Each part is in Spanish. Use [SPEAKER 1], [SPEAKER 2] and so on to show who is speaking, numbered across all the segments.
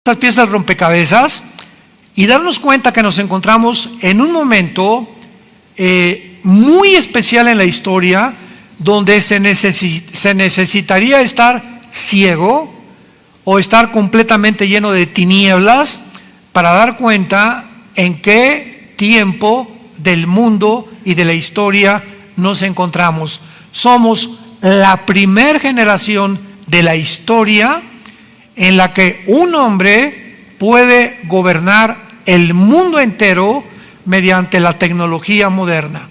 [SPEAKER 1] estas piezas del rompecabezas y darnos cuenta que nos encontramos en un momento muy especial en la historia, donde se necesitaría estar ciego o estar completamente lleno de tinieblas para dar cuenta en qué tiempo del mundo y de la historia nos encontramos. Somos la primer generación de la historia en la que un hombre puede gobernar el mundo entero mediante la tecnología moderna.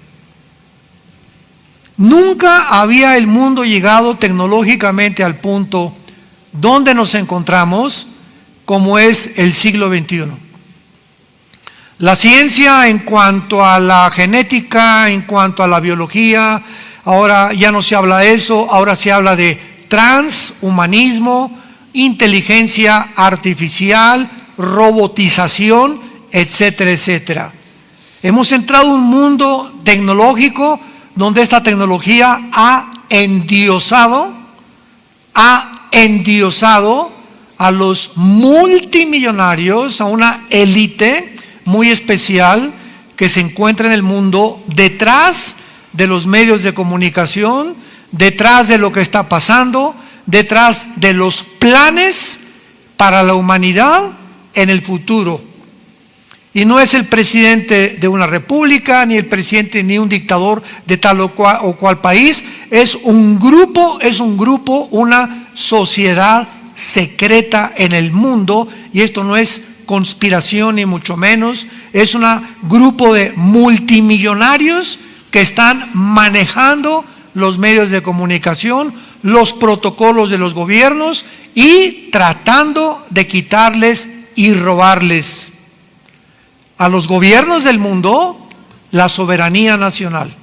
[SPEAKER 1] Nunca había el mundo llegado tecnológicamente al punto donde nos encontramos como es el siglo XXI. La ciencia en cuanto a la genética, en cuanto a la biología, ahora ya no se habla de eso, ahora se habla de transhumanismo, inteligencia artificial, robotización, etcétera, etcétera. Hemos entrado en un mundo tecnológico donde esta tecnología ha endiosado a los multimillonarios, a una élite muy especial que se encuentra en el mundo detrás de los medios de comunicación, detrás de lo que está pasando, detrás de los planes para la humanidad en el futuro. Y no es el presidente de una república, ni el presidente ni un dictador de tal o cual país, es un grupo, una sociedad secreta en el mundo, y esto no es conspiración ni mucho menos, es un grupo de multimillonarios que están manejando los medios de comunicación, los protocolos de los gobiernos y tratando de quitarles y robarles a los gobiernos del mundo la soberanía nacional.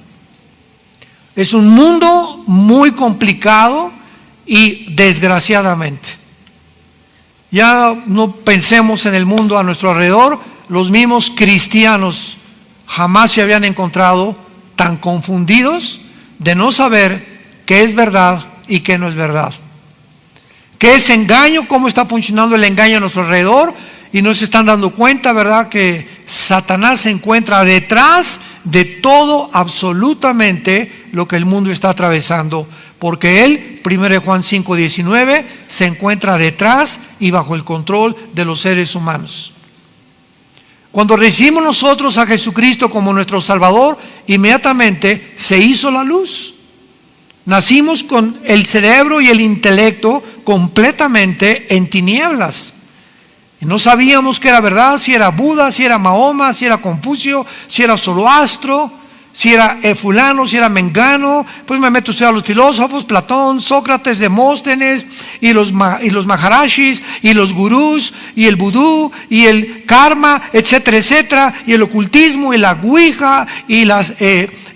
[SPEAKER 1] Es un mundo muy complicado y desgraciadamente. Ya no pensemos en el mundo a nuestro alrededor, los mismos cristianos jamás se habían encontrado tan confundidos de no saber qué es verdad y qué no es verdad. ¿Qué es engaño? ¿Cómo está funcionando el engaño a nuestro alrededor? Y no se están dando cuenta, ¿verdad?, que Satanás se encuentra detrás de todo absolutamente lo que el mundo está atravesando, porque él, 1 Juan 5:19, se encuentra detrás y bajo el control de los seres humanos. Cuando recibimos nosotros a Jesucristo como nuestro Salvador, inmediatamente se hizo la luz. Nacimos con el cerebro y el intelecto completamente en tinieblas. Y no sabíamos qué era verdad, si era Buda, si era Mahoma, si era Confucio, si era Zoroastro, si era fulano, si era Mengano. Pues me meto usted a los filósofos, Platón, Sócrates, Demóstenes, y los Maharashis, y los gurús, y el vudú, y el karma, etcétera, etcétera, y el ocultismo, y la ouija, y las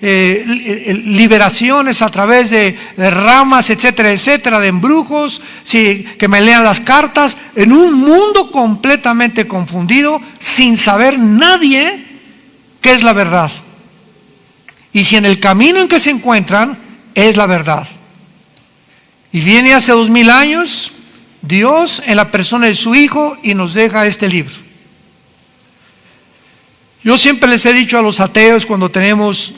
[SPEAKER 1] liberaciones a través de ramas, etcétera, etcétera, de embrujos, sí, que me lean las cartas, en un mundo completamente confundido, sin saber nadie qué es la verdad. Y si en el camino en que se encuentran es la verdad. Y viene hace 2000 años Dios en la persona de su Hijo y nos deja este libro. Yo siempre les he dicho a los ateos cuando tenemos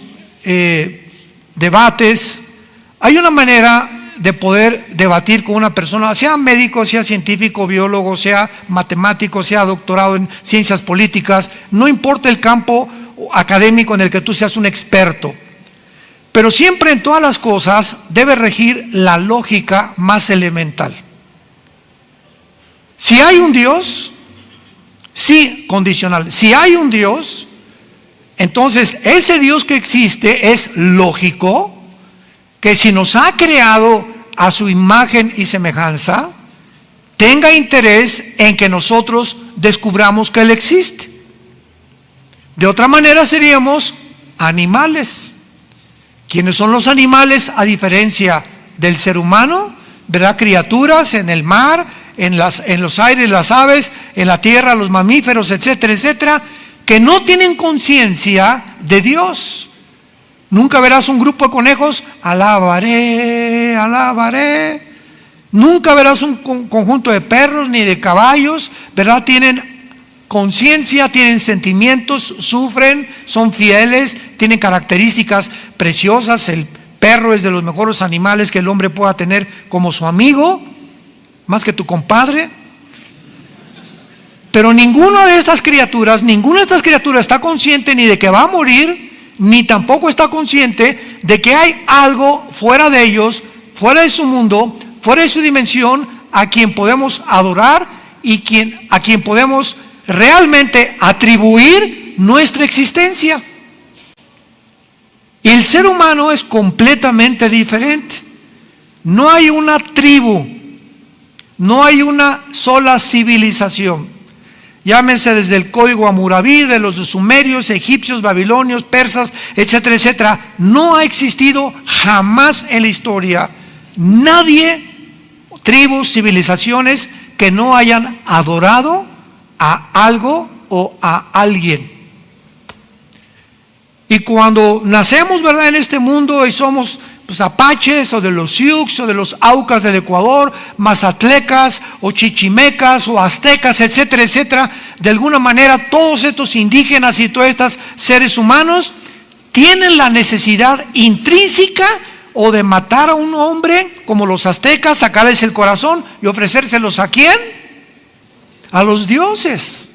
[SPEAKER 1] debates, hay una manera de poder debatir con una persona, sea médico, sea científico, biólogo, sea matemático, sea doctorado en ciencias políticas, no importa el campo académico en el que tú seas un experto, pero siempre en todas las cosas debe regir la lógica más elemental. Si hay un Dios, sí, condicional, si hay un Dios, entonces ese Dios que existe es lógico que si nos ha creado a su imagen y semejanza, tenga interés en que nosotros descubramos que Él existe. De otra manera seríamos animales. ¿Quiénes son los animales a diferencia del ser humano? ¿Verdad? Criaturas en el mar, en los aires, las aves, en la tierra, los mamíferos, etcétera, etcétera, que no tienen conciencia de Dios. Nunca verás un grupo de conejos, alabaré, alabaré. Nunca verás un conjunto de perros ni de caballos, ¿verdad? Tienen conciencia, tienen sentimientos, sufren, son fieles, tienen características preciosas. El perro es de los mejores animales que el hombre pueda tener como su amigo, más que tu compadre. Pero ninguna de estas criaturas está consciente ni de que va a morir, ni tampoco está consciente de que hay algo fuera de ellos, fuera de su mundo, fuera de su dimensión, a quien podemos adorar y a quien podemos realmente atribuir nuestra existencia. Y el ser humano es completamente diferente. No hay una tribu, no hay una sola civilización. Llámense desde el código Hammurabi, de los sumerios, egipcios, babilonios, persas, etcétera, etcétera. No ha existido jamás en la historia nadie, tribus, civilizaciones que no hayan adorado a algo o a alguien. Y cuando nacemos, ¿verdad?, en este mundo y somos apaches o de los Sioux o de los Aucas del Ecuador, mazatlecas o chichimecas o aztecas, etcétera, etcétera, de alguna manera todos estos indígenas y todos estos seres humanos tienen la necesidad intrínseca o de matar a un hombre como los aztecas, sacarles el corazón y ofrecérselos ¿a quién? A los dioses.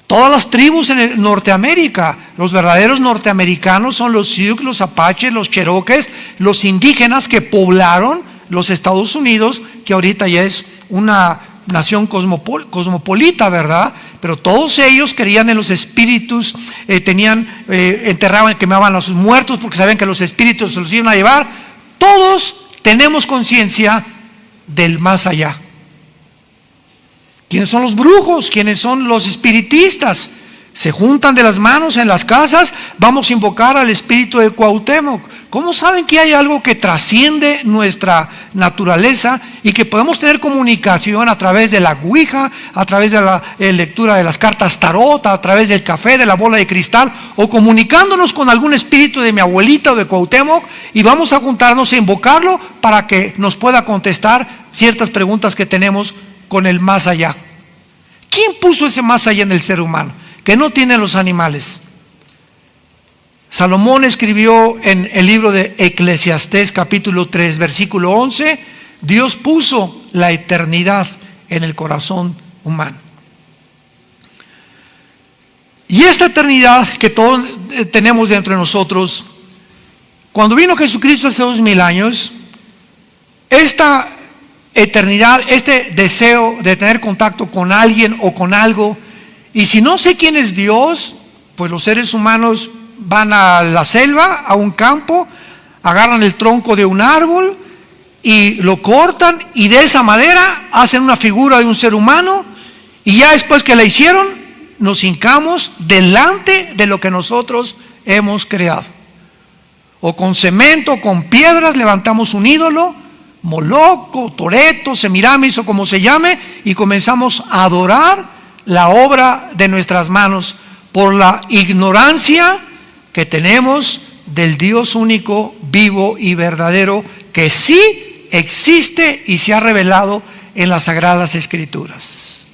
[SPEAKER 1] Todas las tribus en Norteamérica, los verdaderos norteamericanos son los Sioux, los apaches, los cherokees, los indígenas que poblaron los Estados Unidos, que ahorita ya es una nación cosmopolita, ¿verdad? Pero todos ellos creían en los espíritus, enterraban, quemaban a sus muertos porque sabían que los espíritus se los iban a llevar. Todos tenemos conciencia del más allá. ¿Quiénes son los brujos? ¿Quiénes son los espiritistas? Se juntan de las manos en las casas, vamos a invocar al espíritu de Cuauhtémoc. ¿Cómo saben que hay algo que trasciende nuestra naturaleza y que podemos tener comunicación a través de la ouija, a través de la lectura de las cartas tarot, a través del café, de la bola de cristal, o comunicándonos con algún espíritu de mi abuelita o de Cuauhtémoc, y vamos a juntarnos a invocarlo para que nos pueda contestar ciertas preguntas que tenemos con el más allá? ¿Quién puso ese más allá en el ser humano que no tienen los animales? Salomón escribió en el libro de Eclesiastés capítulo 3 versículo 11: Dios puso la eternidad en el corazón humano. Y esta eternidad que todos tenemos dentro de nosotros, cuando vino Jesucristo hace 2000 años, esta eternidad, este deseo de tener contacto con alguien o con algo, y si no sé quién es Dios, pues los seres humanos van a la selva, a un campo, agarran el tronco de un árbol y lo cortan, y de esa madera hacen una figura de un ser humano, y ya después que la hicieron, nos hincamos delante de lo que nosotros hemos creado, o con cemento, con piedras, levantamos un ídolo, Moloch, o Toreto, Semiramis o como se llame, y comenzamos a adorar la obra de nuestras manos por la ignorancia que tenemos del Dios único, vivo y verdadero, que sí existe y se ha revelado en las Sagradas Escrituras.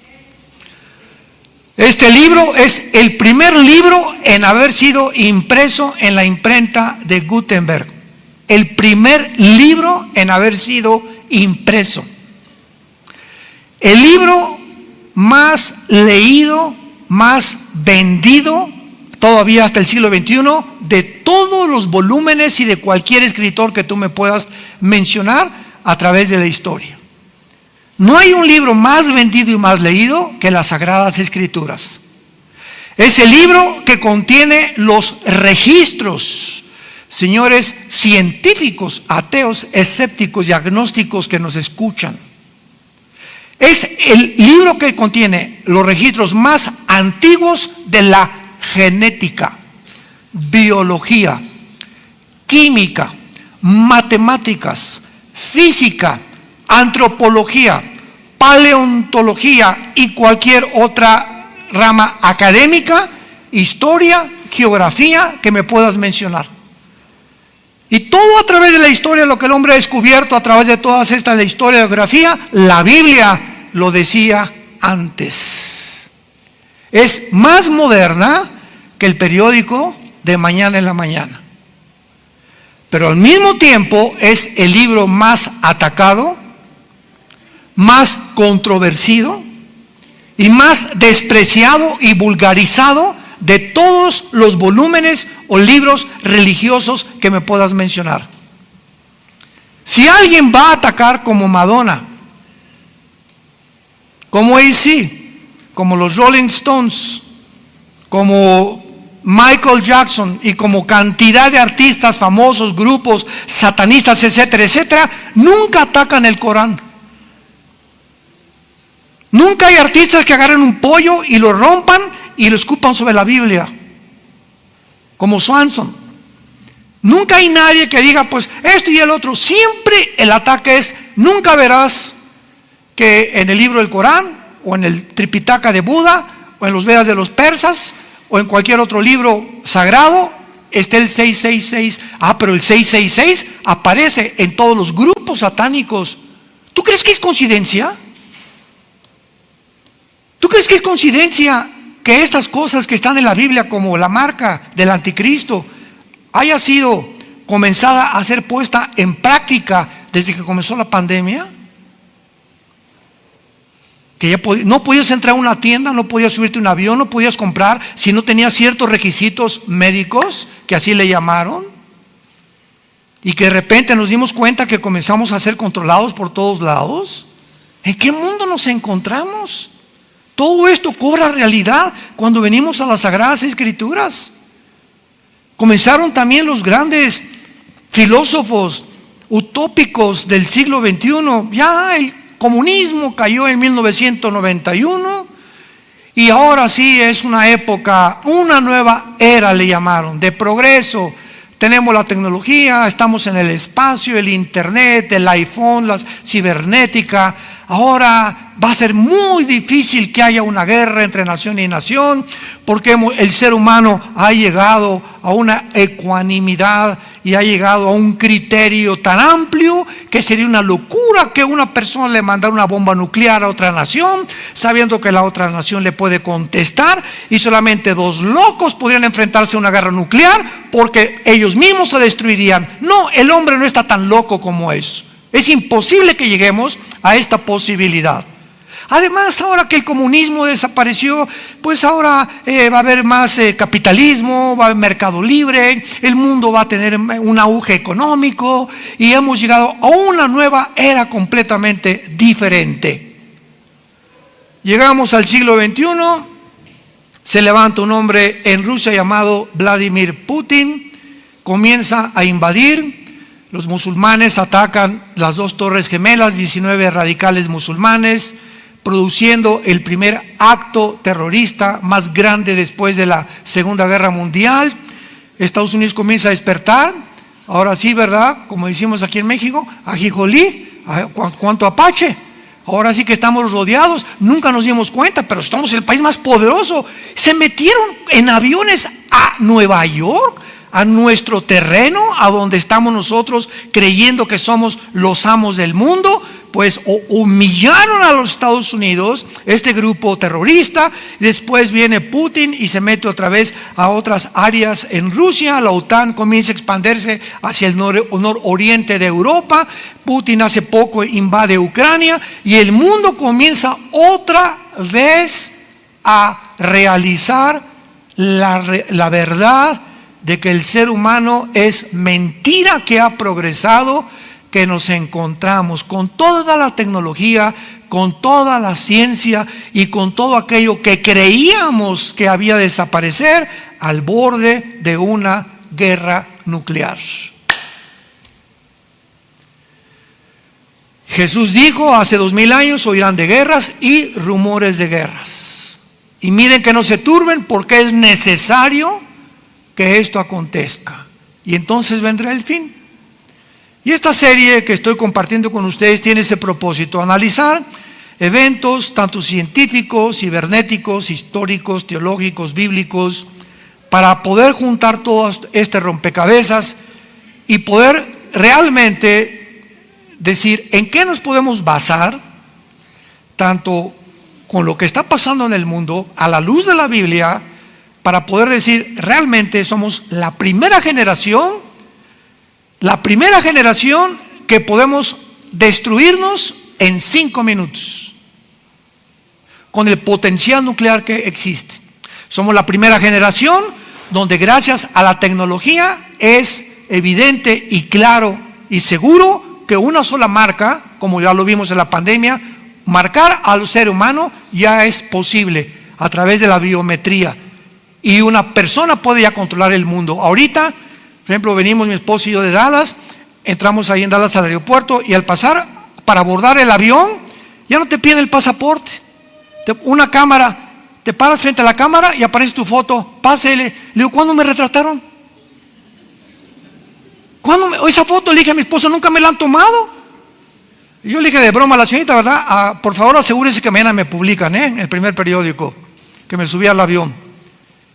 [SPEAKER 1] Este libro es el primer libro en haber sido impreso en la imprenta de Gutenberg. El primer libro en haber sido impreso. El libro más leído, más vendido, todavía hasta el siglo XXI, de todos los volúmenes y de cualquier escritor que tú me puedas mencionar a través de la historia. No hay un libro más vendido y más leído que las Sagradas Escrituras. Es el libro que contiene los registros, señores científicos, ateos, escépticos y agnósticos que nos escuchan. Es el libro que contiene los registros más antiguos de la genética, biología, química, matemáticas, física, antropología, paleontología y cualquier otra rama académica, historia, geografía que me puedas mencionar. Y todo a través de la historia, lo que el hombre ha descubierto a través de todas estas, la historia, la geografía, la Biblia lo decía antes. Es más moderna que el periódico de mañana en la mañana. Pero al mismo tiempo es el libro más atacado, más controversido y más despreciado y vulgarizado de todos los volúmenes o libros religiosos que me puedas mencionar. Si alguien va a atacar como Madonna, como AC, como los Rolling Stones, como Michael Jackson y como cantidad de artistas famosos, grupos satanistas, etcétera, etcétera, nunca atacan el Corán. Nunca hay artistas que agarren un pollo y lo rompan y lo escupan sobre la Biblia, como Swanson. Nunca hay nadie que diga, pues esto y el otro. Siempre el ataque es, nunca verás que en el libro del Corán, o en el Tripitaka de Buda, o en los Vedas de los persas, o en cualquier otro libro sagrado, esté el 666. Pero el 666 aparece en todos los grupos satánicos. ¿Tú crees que es coincidencia? ¿Tú crees que es coincidencia que estas cosas que están en la Biblia, como la marca del anticristo, haya sido comenzada a ser puesta en práctica desde que comenzó la pandemia? Que ya no podías entrar a una tienda, no podías subirte a un avión, no podías comprar si no tenías ciertos requisitos médicos, que así le llamaron, y que de repente nos dimos cuenta que comenzamos a ser controlados por todos lados. ¿En qué mundo nos encontramos? Todo esto cobra realidad cuando venimos a las Sagradas Escrituras. Comenzaron también los grandes filósofos utópicos del siglo XXI. Ya el comunismo cayó en 1991 y ahora sí es una época, una nueva era le llamaron, de progreso. Tenemos la tecnología, estamos en el espacio, el internet, el iPhone, la cibernética. Ahora va a ser muy difícil que haya una guerra entre nación y nación, porque el ser humano ha llegado a una ecuanimidad y ha llegado a un criterio tan amplio que sería una locura que una persona le mandara una bomba nuclear a otra nación, sabiendo que la otra nación le puede contestar, y solamente dos locos podrían enfrentarse a una guerra nuclear porque ellos mismos se destruirían. No, el hombre no está tan loco como eso. Es imposible que lleguemos a esta posibilidad. Además, ahora que el comunismo desapareció, pues ahora va a haber más capitalismo, va a haber mercado libre, el mundo va a tener un auge económico y hemos llegado a una nueva era completamente diferente. Llegamos al siglo XXI, se levanta un hombre en Rusia llamado Vladimir Putin, comienza a invadir. Los musulmanes atacan las dos torres gemelas, 19 radicales musulmanes, produciendo el primer acto terrorista más grande después de la Segunda Guerra Mundial. Estados Unidos comienza a despertar, ahora sí, ¿verdad? Como decimos aquí en México, ajijolí, cuánto apache. Ahora sí que estamos rodeados, nunca nos dimos cuenta, pero estamos en el país más poderoso. Se metieron en aviones a Nueva York, a nuestro terreno, a donde estamos nosotros creyendo que somos los amos del mundo. Pues humillaron a los Estados Unidos, este grupo terrorista. Después viene Putin y se mete otra vez a otras áreas en Rusia. La OTAN comienza a expandirse hacia el nororiente de Europa. Putin hace poco invade Ucrania y el mundo comienza otra vez a realizar la verdad de que el ser humano es mentira que ha progresado, que nos encontramos con toda la tecnología, con toda la ciencia y con todo aquello que creíamos que había de desaparecer, al borde de una guerra nuclear. Jesús dijo hace 2000 años: oirán de guerras y rumores de guerras. Y miren que no se turben, porque es necesario que esto acontezca. Y entonces vendrá el fin. Y esta serie que estoy compartiendo con ustedes tiene ese propósito: analizar eventos tanto científicos, cibernéticos, históricos, teológicos, bíblicos, para poder juntar todo este rompecabezas y poder realmente decir en qué nos podemos basar, tanto con lo que está pasando en el mundo, a la luz de la Biblia, para poder decir, realmente somos la primera generación que podemos destruirnos en 5 minutos, con el potencial nuclear que existe. Somos la primera generación donde gracias a la tecnología es evidente y claro y seguro que una sola marca, como ya lo vimos en la pandemia, marcar al ser humano ya es posible a través de la biometría. Y una persona puede ya controlar el mundo. Ahorita, por ejemplo, venimos mi esposo y yo de Dallas, entramos ahí en Dallas al aeropuerto y al pasar para abordar el avión, ya no te piden el pasaporte. Una cámara, te paras frente a la cámara y aparece tu foto, pásele. Le digo, ¿cuándo me retrataron? Esa foto, le dije a mi esposo, nunca me la han tomado. Y yo le dije de broma a la señorita, ¿verdad? Por favor asegúrese que mañana me publican, en el primer periódico, que me subí al avión.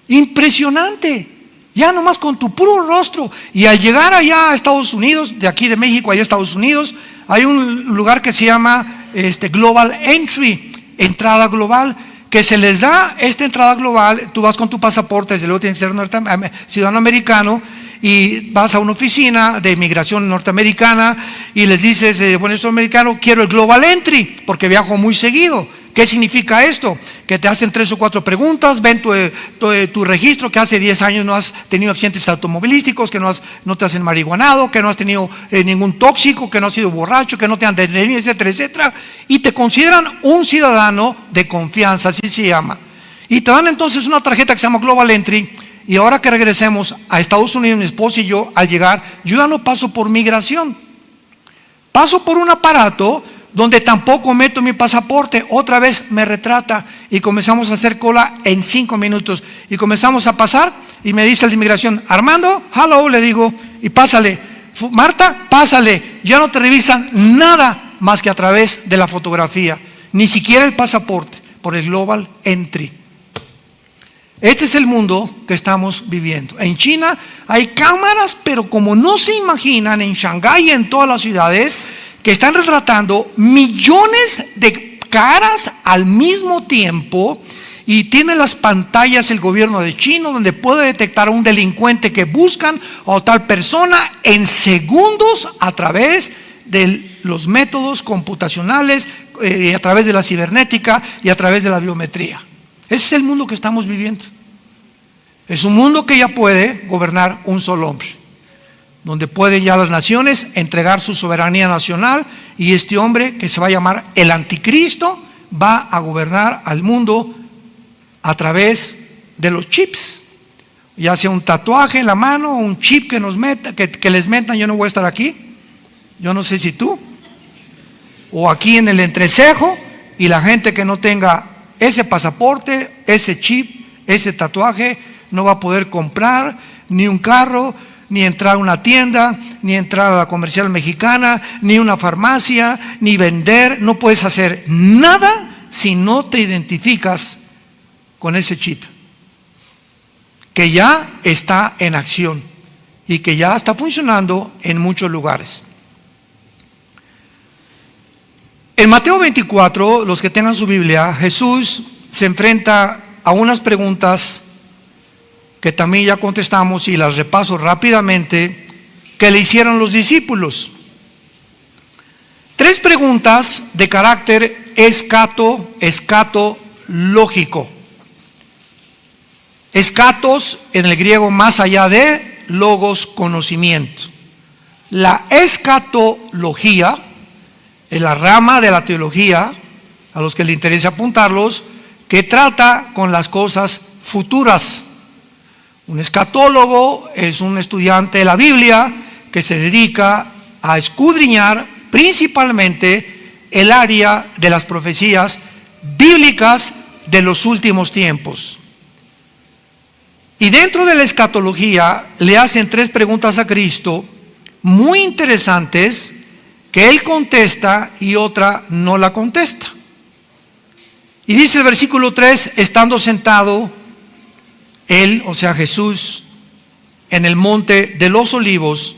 [SPEAKER 1] Impresionante, ya nomás con tu puro rostro. Y al llegar allá a Estados Unidos, de aquí de México allá a Estados Unidos, hay un lugar que se llama Global Entry, entrada global, que se les da esta entrada global. Tú vas con tu pasaporte, desde luego tienes que ser ciudadano americano, y vas a una oficina de inmigración norteamericana y les dices, bueno, soy americano, quiero el Global Entry, porque viajo muy seguido. ¿Qué significa esto? Que te hacen 3 o 4 preguntas, ven tu registro, que hace 10 años no has tenido accidentes automovilísticos, que no te has marihuanado, que no has tenido ningún tóxico, que no has sido borracho, que no te han detenido, etcétera, etcétera, y te consideran un ciudadano de confianza, así se llama. Y te dan entonces una tarjeta que se llama Global Entry, y ahora que regresemos a Estados Unidos, mi esposo y yo, al llegar, yo ya no paso por migración, paso por un aparato donde tampoco meto mi pasaporte. Otra vez me retrata y comenzamos a hacer cola en 5 minutos y comenzamos a pasar y me dice el de inmigración, Armando, hello, le digo, y pásale. Marta, pásale. Ya no te revisan nada más que a través de la fotografía, ni siquiera el pasaporte, por el Global Entry. Este es el mundo que estamos viviendo. En China hay cámaras, pero como no se imaginan, en Shanghái y en todas las ciudades, que están retratando millones de caras al mismo tiempo, y tiene las pantallas el gobierno de China donde puede detectar a un delincuente que buscan a tal persona en segundos a través de los métodos computacionales, a través de la cibernética y a través de la biometría. Ese es el mundo que estamos viviendo. Es un mundo que ya puede gobernar un solo hombre, donde pueden ya las naciones entregar su soberanía nacional, y este hombre, que se va a llamar el anticristo, va a gobernar al mundo a través de los chips, ya sea un tatuaje en la mano, un chip que nos meta, que les metan. Yo no voy a estar aquí, yo no sé si tú, o aquí en el entrecejo, y la gente que no tenga ese pasaporte, ese chip, ese tatuaje, no va a poder comprar ni un carro, ni entrar a una tienda, ni entrar a la comercial mexicana, ni una farmacia, ni vender. No puedes hacer nada si no te identificas con ese chip, que ya está en acción y que ya está funcionando en muchos lugares. En Mateo 24, los que tengan su Biblia, Jesús se enfrenta a unas preguntas que también ya contestamos y las repaso rápidamente, que le hicieron los discípulos. 3 preguntas de carácter escatológico. Escatos en el griego, más allá de, logos, conocimiento. La escatología es la rama de la teología, a los que les interesa apuntarlos, que trata con las cosas futuras. Un escatólogo es un estudiante de la Biblia que se dedica a escudriñar principalmente el área de las profecías bíblicas de los últimos tiempos. Y dentro de la escatología le hacen 3 preguntas a Cristo muy interesantes, que Él contesta y otra no la contesta. Y dice el versículo 3, estando sentado Él, o sea Jesús, en el monte de los Olivos,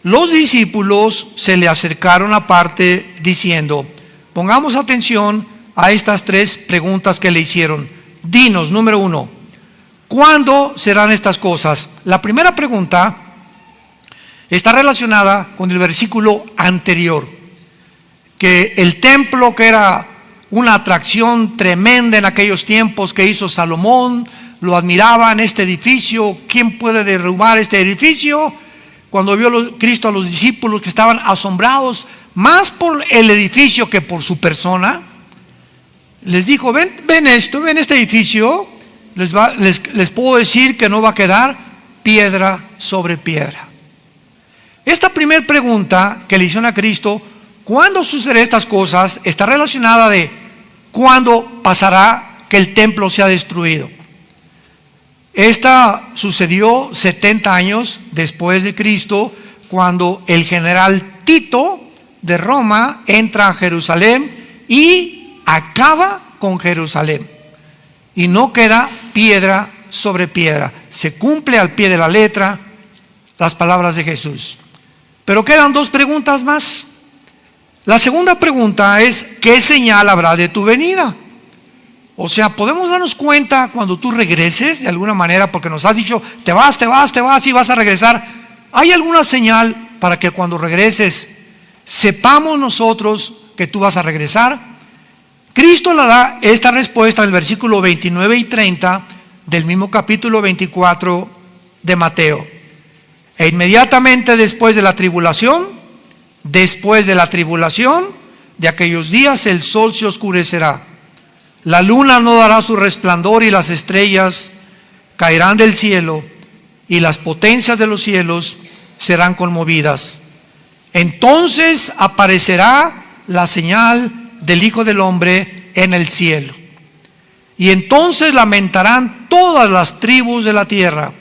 [SPEAKER 1] los discípulos se le acercaron aparte diciendo: pongamos atención a estas tres preguntas que le hicieron. Dinos, número 1, ¿cuándo serán estas cosas? La primera pregunta está relacionada con el versículo anterior, que el templo, que era una atracción tremenda en aquellos tiempos que hizo Salomón, lo admiraban, este edificio, ¿quién puede derrumbar este edificio? Cuando vio Cristo a los discípulos que estaban asombrados más por el edificio que por su persona, les dijo: ven este edificio, les puedo decir que no va a quedar piedra sobre piedra. Esta primera pregunta que le hicieron a Cristo, ¿cuándo sucederán estas cosas?, está relacionada de cuándo pasará que el templo sea destruido. Esta sucedió 70 años después de Cristo, cuando el general Tito de Roma entra a Jerusalén y acaba con Jerusalén. Y no queda piedra sobre piedra. Se cumple al pie de la letra las palabras de Jesús. Pero quedan dos preguntas más. La segunda pregunta es: ¿qué señal habrá de tu venida? O sea, podemos darnos cuenta cuando tú regreses de alguna manera, porque nos has dicho te vas y vas a regresar. ¿Hay alguna señal para que cuando regreses sepamos nosotros que tú vas a regresar? Cristo le da esta respuesta en el versículo 29 y 30 del mismo capítulo 24 de Mateo. E inmediatamente después de la tribulación de aquellos días, el sol se oscurecerá, la luna no dará su resplandor y las estrellas caerán del cielo y las potencias de los cielos serán conmovidas. Entonces aparecerá la señal del Hijo del Hombre en el cielo. Y entonces lamentarán todas las tribus de la tierra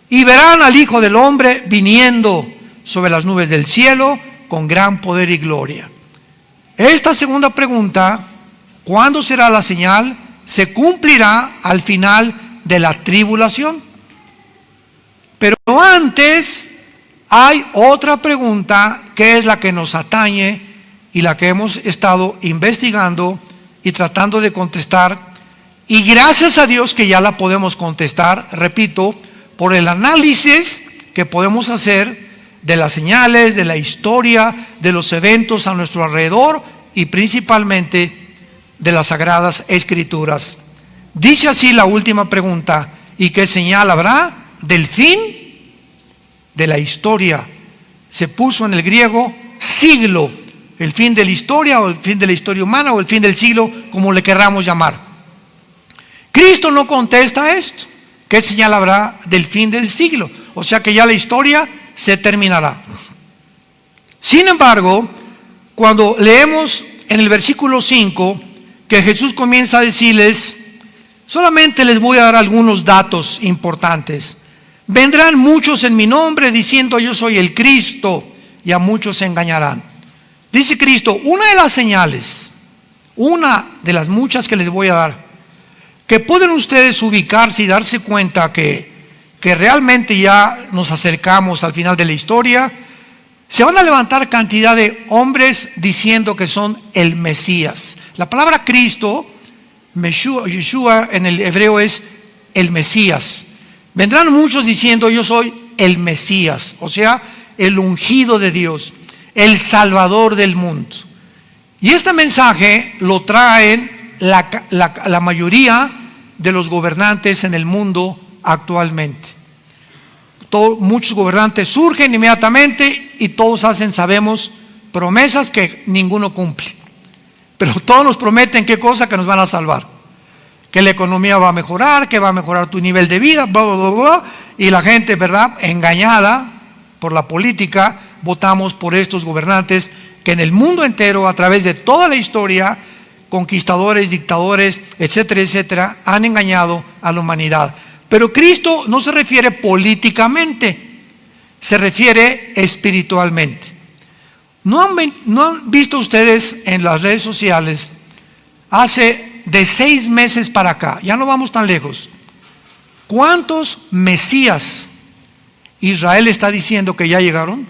[SPEAKER 1] y verán al Hijo del Hombre viniendo sobre las nubes del cielo con gran poder y gloria. Esta segunda pregunta, ¿cuándo será la señal?, se cumplirá al final de la tribulación. Pero antes hay otra pregunta que es la que nos atañe y la que hemos estado investigando y tratando de contestar, y gracias a Dios que ya la podemos contestar, repito, por el análisis que podemos hacer de las señales, de la historia, de los eventos a nuestro alrededor y principalmente de las Sagradas Escrituras. Dice así la última pregunta: ¿y qué señal habrá del fin de la historia? Se puso en el griego siglo, el fin de la historia o el fin de la historia humana o el fin del siglo, como le querramos llamar. Cristo no contesta esto. ¿Qué señal habrá del fin del siglo? O sea que ya la historia se terminará. Sin embargo, cuando leemos en el versículo 5 que Jesús comienza a decirles, solamente les voy a dar algunos datos importantes. Vendrán muchos en mi nombre diciendo yo soy el Cristo, y a muchos se engañarán. Dice Cristo, una de las señales, una de las muchas que les voy a dar, que pueden ustedes ubicarse y darse cuenta que realmente ya nos acercamos al final de la historia. Se van a levantar cantidad de hombres diciendo que son el Mesías. La palabra Cristo, Yeshua en el hebreo es el Mesías. Vendrán muchos diciendo yo soy el Mesías, o sea, el ungido de Dios, el Salvador del mundo. Y este mensaje lo traen la mayoría de los gobernantes en el mundo actualmente. Muchos gobernantes surgen inmediatamente y todos hacen, sabemos, promesas que ninguno cumple. Pero todos nos prometen qué cosa, que nos van a salvar, que la economía va a mejorar, que va a mejorar tu nivel de vida, bla, bla, bla, bla. Y la gente, ¿verdad?, engañada por la política, votamos por estos gobernantes que en el mundo entero, a través de toda la historia, conquistadores, dictadores, etcétera, etcétera, han engañado a la humanidad. Pero Cristo no se refiere políticamente, se refiere espiritualmente. ¿No han visto ustedes en las redes sociales, hace de 6 meses para acá, ya no vamos tan lejos, cuántos Mesías Israel está diciendo que ya llegaron?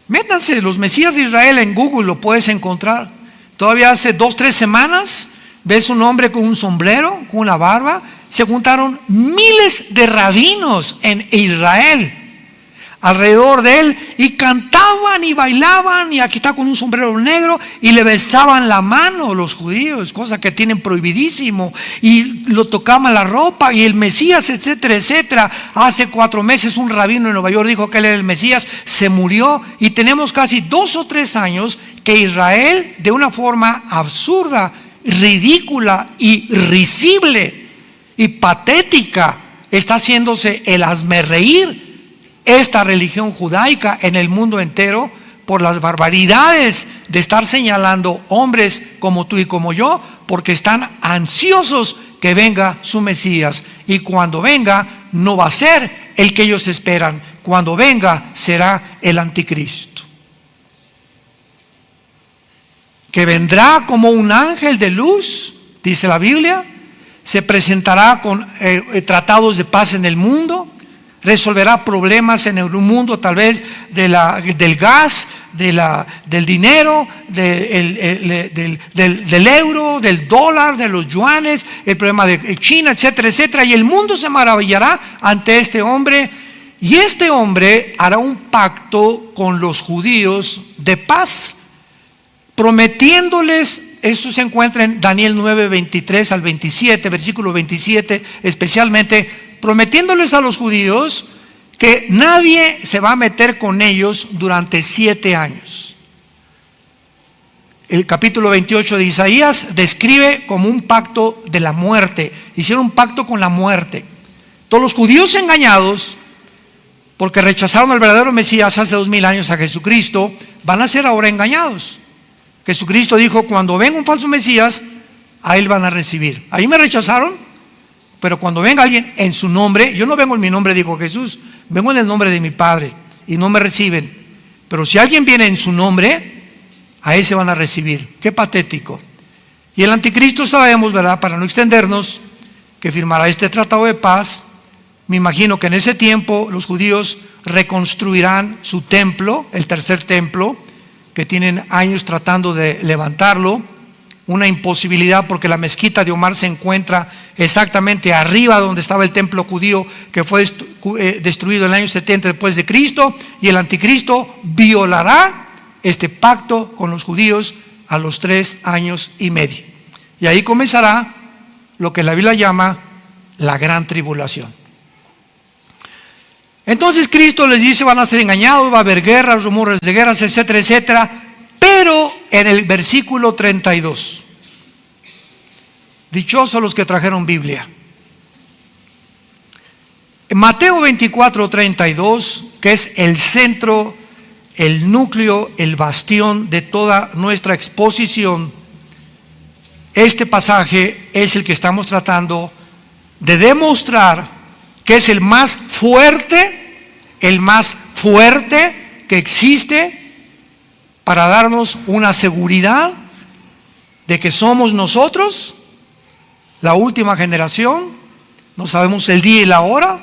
[SPEAKER 1] Métanse los Mesías de Israel en Google, lo puedes encontrar. Todavía hace 2 o 3 semanas ves un hombre con un sombrero, con una barba. Se juntaron miles de rabinos en Israel alrededor de él y cantaban y bailaban, y aquí está con un sombrero negro, y le besaban la mano los judíos, cosa que tienen prohibidísimo, y lo tocaban la ropa, y el Mesías, etcétera, etcétera. Hace 4 meses un rabino en Nueva York dijo que él era el Mesías, se murió, y tenemos casi 2 o 3 años que Israel, de una forma absurda, ridícula y risible y patética, está haciéndose el hazmerreír esta religión judaica en el mundo entero por las barbaridades de estar señalando hombres como tú y como yo, porque están ansiosos que venga su Mesías, y cuando venga no va a ser el que ellos esperan. Cuando venga será el anticristo, que vendrá como un ángel de luz, dice la Biblia. Se presentará con tratados de paz en el mundo, resolverá problemas en el mundo, tal vez del gas, del dinero, del euro, del dólar, de los yuanes, el problema de China, etcétera, etcétera. Y el mundo se maravillará ante este hombre, y este hombre hará un pacto con los judíos de paz, prometiéndoles. Eso se encuentra en Daniel 9, 23 al 27, versículo 27 especialmente, prometiéndoles a los judíos que nadie se va a meter con ellos durante 7 años. El capítulo 28 de Isaías describe como un pacto de la muerte. Hicieron un pacto con la muerte. Todos los judíos engañados, porque rechazaron al verdadero Mesías hace 2000 años, a Jesucristo, van a ser ahora engañados. Jesucristo dijo: cuando venga un falso Mesías, a él van a recibir. Ahí me rechazaron, pero cuando venga alguien en su nombre, yo no vengo en mi nombre, dijo Jesús, vengo en el nombre de mi Padre, y no me reciben. Pero si alguien viene en su nombre, a ese van a recibir. Qué patético. Y el anticristo sabemos, ¿verdad?, para no extendernos, que firmará este tratado de paz. Me imagino que en ese tiempo los judíos reconstruirán su templo, el tercer templo, que tienen años tratando de levantarlo, una imposibilidad porque la mezquita de Omar se encuentra exactamente arriba donde estaba el templo judío, que fue destruido en el año 70 después de Cristo, y el anticristo violará este pacto con los judíos a los 3 años y medio. Y ahí comenzará lo que la Biblia llama la gran tribulación. Entonces Cristo les dice: van a ser engañados, va a haber guerras, rumores de guerras, etcétera, etcétera. Pero en el versículo 32, dichosos los que trajeron Biblia. En Mateo 24, 32, que es el centro, el núcleo, el bastión de toda nuestra exposición, este pasaje es el que estamos tratando de demostrar que es el más fuerte que existe para darnos una seguridad de que somos nosotros, la última generación. No sabemos el día y la hora,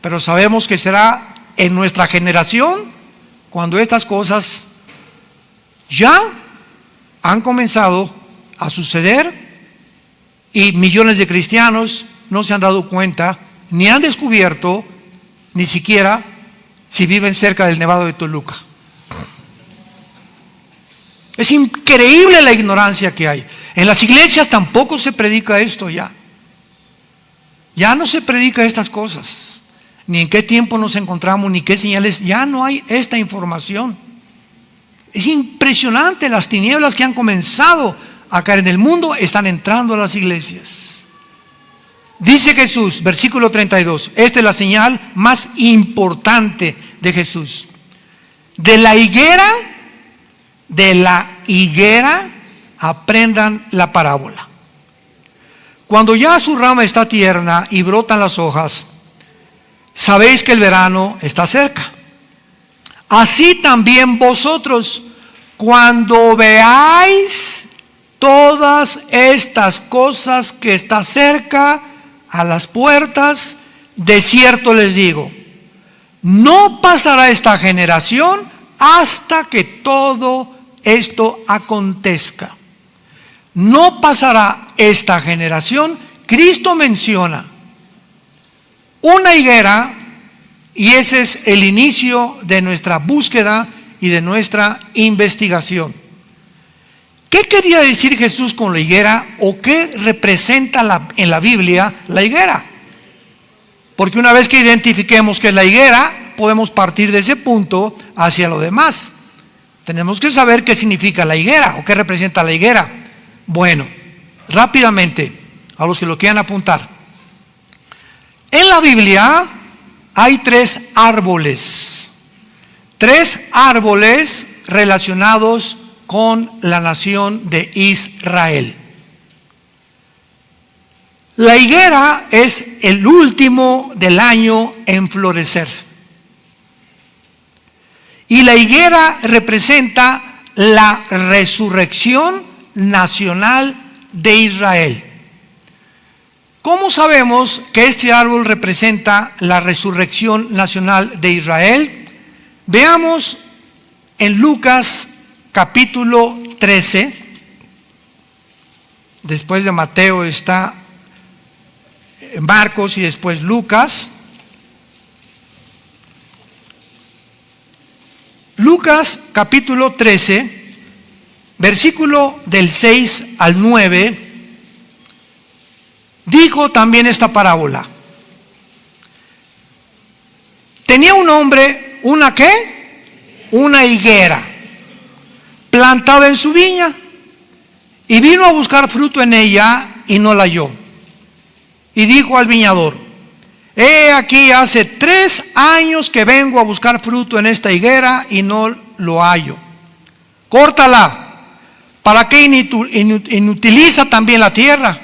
[SPEAKER 1] pero sabemos que será en nuestra generación cuando estas cosas ya han comenzado a suceder, y millones de cristianos no se han dado cuenta ni han descubierto, ni siquiera si viven cerca del Nevado de Toluca. Es increíble la ignorancia que hay. En las iglesias tampoco se predica esto ya. Ya no se predica estas cosas. Ni en qué tiempo nos encontramos, ni qué señales. Ya no hay esta información. Es impresionante las tinieblas que han comenzado a caer en el mundo, están entrando a las iglesias. Dice Jesús, versículo 32, esta es la señal más importante de Jesús. De la higuera aprendan la parábola. Cuando ya su rama está tierna y brotan las hojas, sabéis que el verano está cerca. Así también vosotros, cuando veáis todas estas cosas que está cerca, a las puertas, de cierto les digo, no pasará esta generación hasta que todo esto acontezca. No pasará esta generación. Cristo menciona una higuera, y ese es el inicio de nuestra búsqueda y de nuestra investigación. ¿Qué quería decir Jesús con la higuera, o qué representa en la Biblia la higuera? Porque una vez que identifiquemos qué es la higuera, podemos partir de ese punto hacia lo demás. Tenemos que saber qué significa la higuera o qué representa la higuera. Bueno, rápidamente, a los que lo quieran apuntar. En la Biblia hay tres árboles relacionados con la nación de Israel. La higuera es el último del año en florecer. Y la higuera representa la resurrección nacional de Israel. ¿Cómo sabemos que este árbol representa la resurrección nacional de Israel? Veamos en Lucas capítulo 13. Después de Mateo está Marcos y después Lucas. Lucas capítulo 13, versículo del 6 al 9, dijo también esta parábola. Tenía un hombre, ¿una qué? Una higuera plantada en su viña, y vino a buscar fruto en ella y no la halló. Y dijo al viñador: he aquí, hace 3 años que vengo a buscar fruto en esta higuera y no lo hallo. Córtala, ¿para qué inutiliza también la tierra?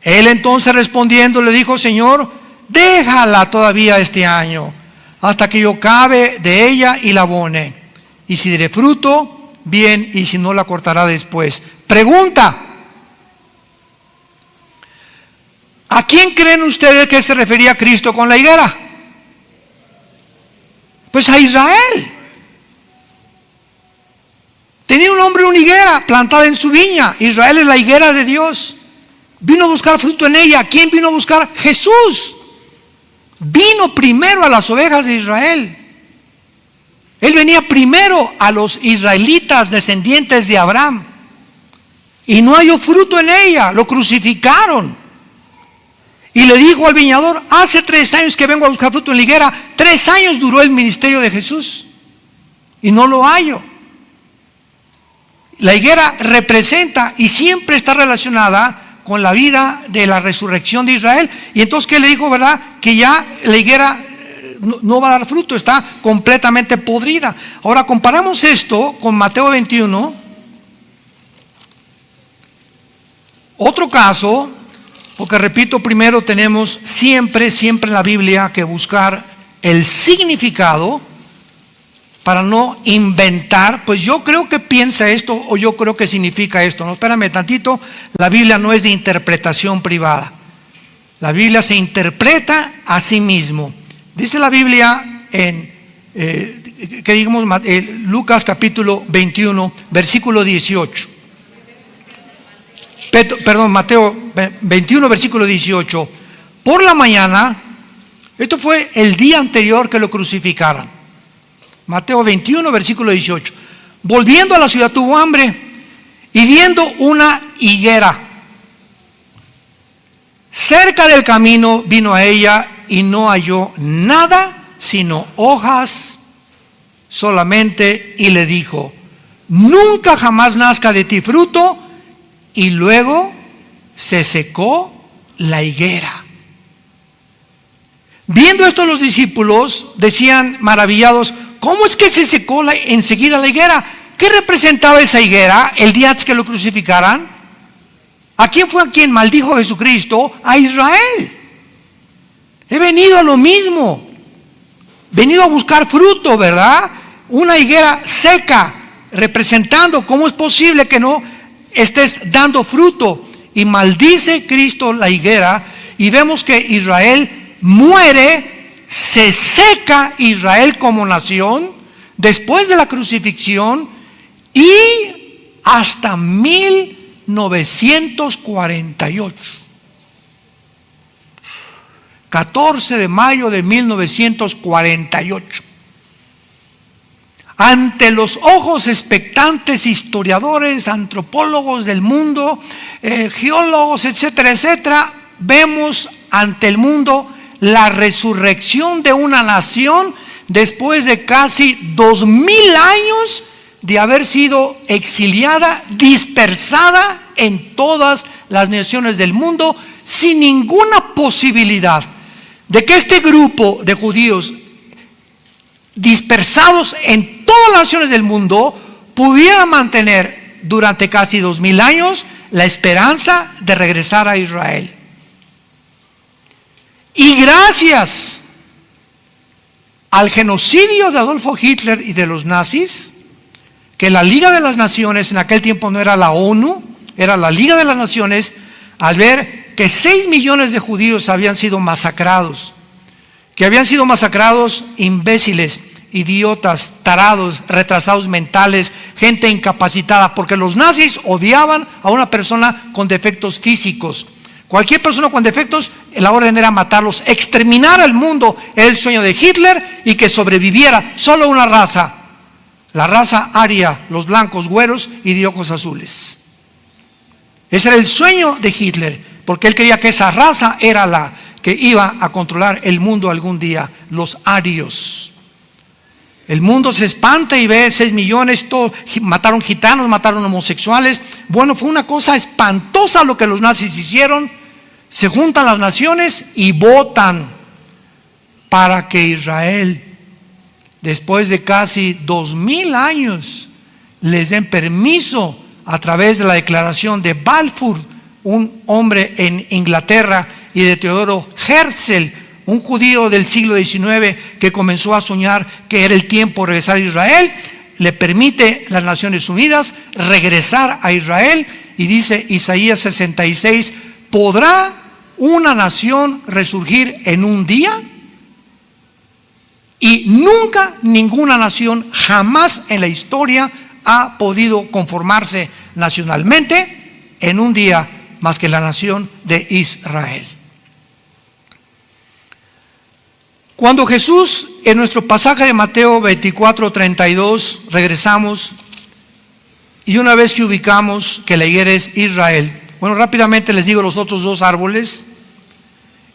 [SPEAKER 1] Él entonces respondiendo le dijo: Señor, déjala todavía este año, hasta que yo cabe de ella y la abone. Y si diere fruto, bien, y si no, la cortará después. Pregunta: ¿a quién creen ustedes que se refería Cristo con la higuera? Pues a Israel. Tenía un hombre una higuera plantada en su viña. Israel es la higuera de Dios. Vino a buscar fruto en ella. ¿Quién vino a buscar? Jesús. Vino primero a las ovejas de Israel. Él venía primero a los israelitas descendientes de Abraham. Y no halló fruto en ella. Lo crucificaron. Y le dijo al viñador: hace 3 años que vengo a buscar fruto en la higuera. 3 años duró el ministerio de Jesús y no lo hallo. La higuera representa y siempre está relacionada con la vida de la resurrección de Israel. Y entonces, ¿qué le dijo, verdad? Que ya la higuera no va a dar fruto, está completamente podrida. Ahora comparamos esto con Mateo 21. Otro caso, porque repito, primero tenemos siempre en la Biblia que buscar el significado para no inventar, pues yo creo que piensa esto o yo creo que significa esto. No, espérame tantito, la Biblia no es de interpretación privada. La Biblia se interpreta a sí mismo. Dice la Biblia en Lucas capítulo 21, versículo 18. Mateo 21, versículo 18. Por la mañana, esto fue el día anterior que lo crucificaran. Mateo 21, versículo 18. Volviendo a la ciudad tuvo hambre, y viendo una higuera cerca del camino, vino a ella y no halló nada sino hojas solamente, y le dijo: nunca jamás nazca de ti fruto. Y luego se secó la higuera. Viendo esto, los discípulos decían maravillados: ¿cómo es que se secó enseguida la higuera? ¿Qué representaba esa higuera el día antes que lo crucificaran? ¿A quién fue a quien maldijo Jesucristo? A Israel. He venido a lo mismo. Venido a buscar fruto, ¿verdad? Una higuera seca, representando cómo es posible que no estés dando fruto. Y maldice Cristo la higuera, y vemos que Israel muere, se seca Israel como nación, después de la crucifixión y hasta 1948. 14 de mayo de 1948. Ante los ojos expectantes, historiadores, antropólogos del mundo, geólogos, etcétera, etcétera, vemos ante el mundo la resurrección de una nación después de casi 2000 años de haber sido exiliada, dispersada en todas las naciones del mundo, sin ninguna posibilidad de que este grupo de judíos dispersados en todas las naciones del mundo pudiera mantener durante casi 2000 años la esperanza de regresar a Israel. Y gracias al genocidio de Adolfo Hitler y de los nazis, que la Liga de las Naciones, en aquel tiempo no era la ONU, era la Liga de las Naciones, al ver que 6 millones de judíos habían sido masacrados, que habían sido masacrados imbéciles, idiotas, tarados, retrasados mentales, gente incapacitada, porque los nazis odiaban a una persona con defectos físicos. Cualquier persona con defectos, la orden era matarlos, exterminar al mundo. Era el sueño de Hitler, y que sobreviviera solo una raza, la raza aria, los blancos, güeros y de ojos azules. Ese era el sueño de Hitler, porque él quería que esa raza era la que iba a controlar el mundo algún día, los arios. El mundo se espanta y ve 6 millones, mataron gitanos, mataron homosexuales. Bueno, fue una cosa espantosa lo que los nazis hicieron. Se juntan las naciones y votan para que Israel, después de casi 2000 años, les den permiso a través de la declaración de Balfour, un hombre en Inglaterra, y de Teodoro Herzl, un judío del siglo XIX que comenzó a soñar que era el tiempo de regresar a Israel. Le permite a las Naciones Unidas regresar a Israel, y dice Isaías 66, ¿podrá una nación resurgir en un día? Y nunca ninguna nación jamás en la historia ha podido conformarse nacionalmente en un día más que la nación de Israel. Cuando Jesús, en nuestro pasaje de Mateo 24:32, regresamos, y una vez que ubicamos que la higuera es Israel, bueno, rápidamente les digo los otros dos árboles.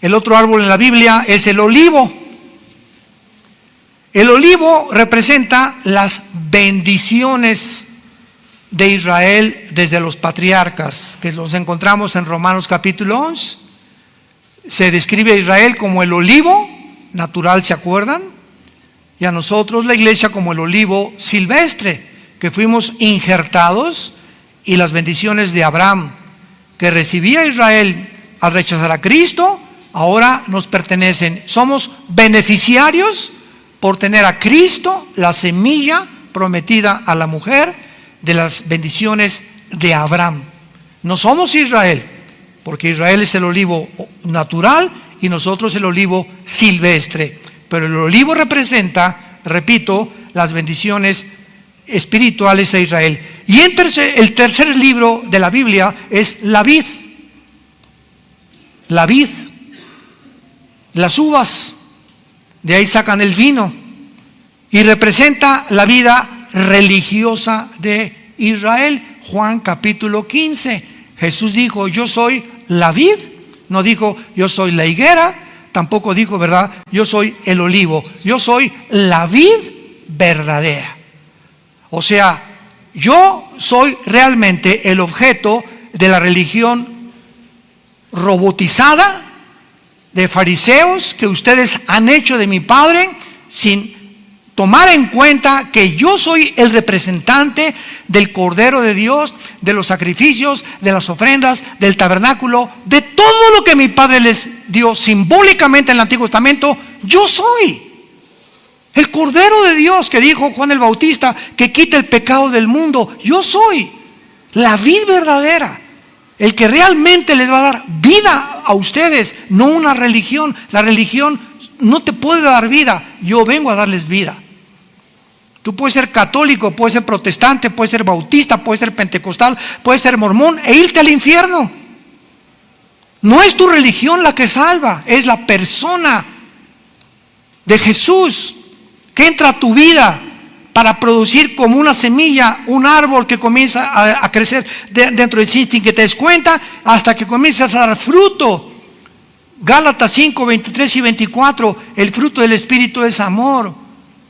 [SPEAKER 1] El otro árbol en la Biblia es el olivo. El olivo representa las bendiciones de Israel desde los patriarcas, que los encontramos en Romanos capítulo 11. Se describe a Israel como el olivo natural, ¿se acuerdan? Y a nosotros, la iglesia, como el olivo silvestre, que fuimos injertados, y las bendiciones de Abraham, que recibía Israel al rechazar a Cristo, ahora nos pertenecen. Somos beneficiarios por tener a Cristo, la semilla prometida a la mujer, de las bendiciones de Abraham. No somos Israel, porque Israel es el olivo natural y nosotros el olivo silvestre. Pero el olivo representa, repito, las bendiciones espirituales a Israel. Y el tercer libro de la Biblia es la vid. La vid, las uvas, de ahí sacan el vino, y representa la vida religiosa de Israel. Juan capítulo 15, Jesús dijo, yo soy la vid. No dijo, yo soy la higuera. Tampoco dijo, ¿verdad?, yo soy el olivo. Yo soy la vid verdadera. O sea, yo soy realmente el objeto de la religión robotizada de fariseos que ustedes han hecho de mi Padre, sin tomar en cuenta que yo soy el representante del Cordero de Dios, de los sacrificios, de las ofrendas, del tabernáculo, de todo lo que mi Padre les dio simbólicamente en el Antiguo Testamento. Yo soy el Cordero de Dios que dijo Juan el Bautista, que quita el pecado del mundo. Yo soy la vid verdadera, el que realmente les va a dar vida a ustedes, no una religión. La religión no te puede dar vida, yo vengo a darles vida. Tú puedes ser católico, puedes ser protestante, puedes ser bautista, puedes ser pentecostal, puedes ser mormón e irte al infierno. No es tu religión la que salva, es la persona de Jesús que entra a tu vida para producir como una semilla, un árbol que comienza a crecer dentro de ti sin que te des cuenta, hasta que comienzas a dar fruto. Gálatas 5, 23 y 24, el fruto del Espíritu es amor,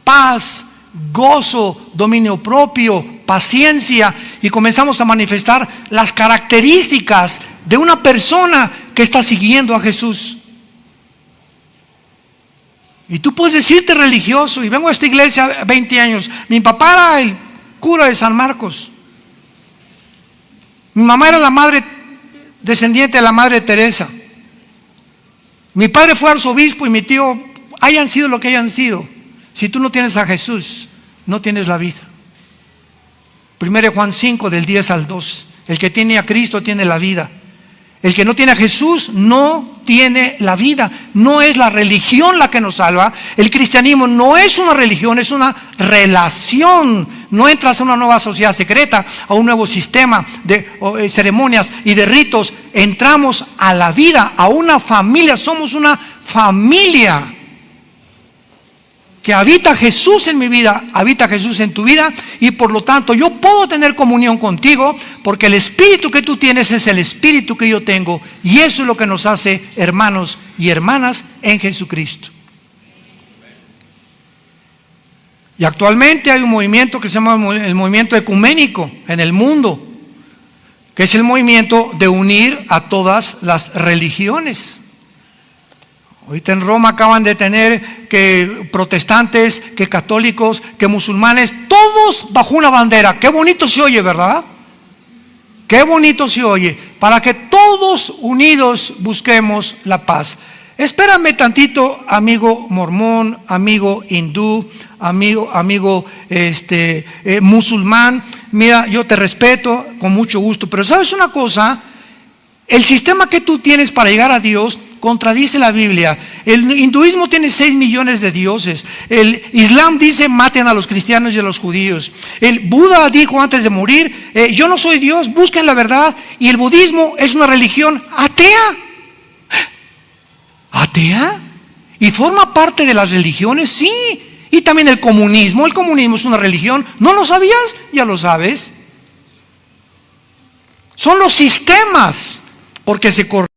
[SPEAKER 1] paz, gozo, dominio propio, paciencia, y comenzamos a manifestar las características de una persona que está siguiendo a Jesús. Y tú puedes decirte religioso, y vengo a esta iglesia 20 años. Mi papá era el cura de San Marcos. Mi mamá era la madre, descendiente de la Madre Teresa. Mi padre fue arzobispo y mi tío, hayan sido lo que hayan sido. Si tú no tienes a Jesús, no tienes la vida. 1 Juan 5, del 10 al 12. El que tiene a Cristo tiene la vida. El que no tiene a Jesús no tiene la vida. No es la religión la que nos salva. El cristianismo no es una religión, es una relación. No entras a una nueva sociedad secreta, a un nuevo sistema de ceremonias y de ritos. Entramos a la vida, a una familia. Somos una familia. Que habita Jesús en mi vida, habita Jesús en tu vida, y por lo tanto yo puedo tener comunión contigo, porque el espíritu que tú tienes es el espíritu que yo tengo, y eso es lo que nos hace hermanos y hermanas en Jesucristo. Y actualmente hay un movimiento que se llama el movimiento ecuménico en el mundo, que es el movimiento de unir a todas las religiones. Ahorita en Roma acaban de tener que protestantes, que católicos, que musulmanes, todos bajo una bandera. Qué bonito se oye, ¿verdad? Qué bonito se oye. Para que todos unidos busquemos la paz. Espérame tantito, amigo mormón, amigo hindú, amigo musulmán. Mira, yo te respeto con mucho gusto, pero ¿sabes una cosa? El sistema que tú tienes para llegar a Dios contradice la Biblia. El hinduismo tiene 6 millones de dioses. El Islam dice maten a los cristianos y a los judíos. El Buda dijo antes de morir, yo no soy Dios, busquen la verdad. Y el budismo es una religión atea. ¿Atea? ¿Y forma parte de las religiones? Sí. Y también el comunismo es una religión. ¿No lo sabías? Ya lo sabes. Son los sistemas, porque se corrompen.